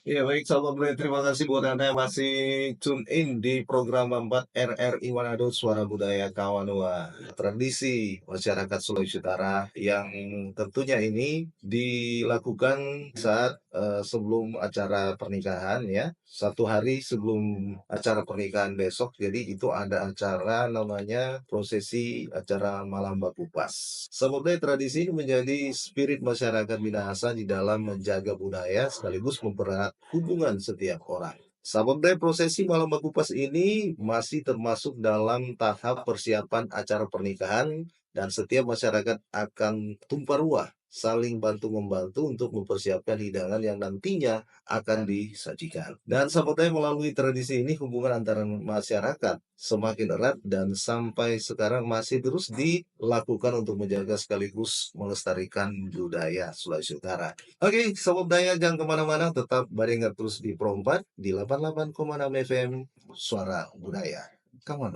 Ya baik sahabat Brand, terima kasih buat Anda yang masih tune in di program 4 RRI Manado Suara Budaya Kawanua. Tradisi masyarakat Sulawesi Utara yang tentunya ini dilakukan saat sebelum acara pernikahan ya. Satu hari sebelum acara pernikahan besok, jadi itu ada acara namanya prosesi acara malam Bakupas. Semoga tradisi ini menjadi spirit masyarakat Minahasa di dalam menjaga budaya sekaligus mempererat hubungan setiap orang. Sahabat, prosesi malam Bakupas ini masih termasuk dalam tahap persiapan acara pernikahan dan setiap masyarakat akan tumpah ruah saling bantu-membantu untuk mempersiapkan hidangan yang nantinya akan disajikan. Dan sahabat melalui tradisi ini hubungan antara masyarakat semakin erat dan sampai sekarang masih terus dilakukan untuk menjaga sekaligus melestarikan budaya Sulawesi Utara. Oke, Sobat Daya jangan kemana-mana, tetap barengan terus di Pro 4 di 88,6 FM Suara Budaya. Kawan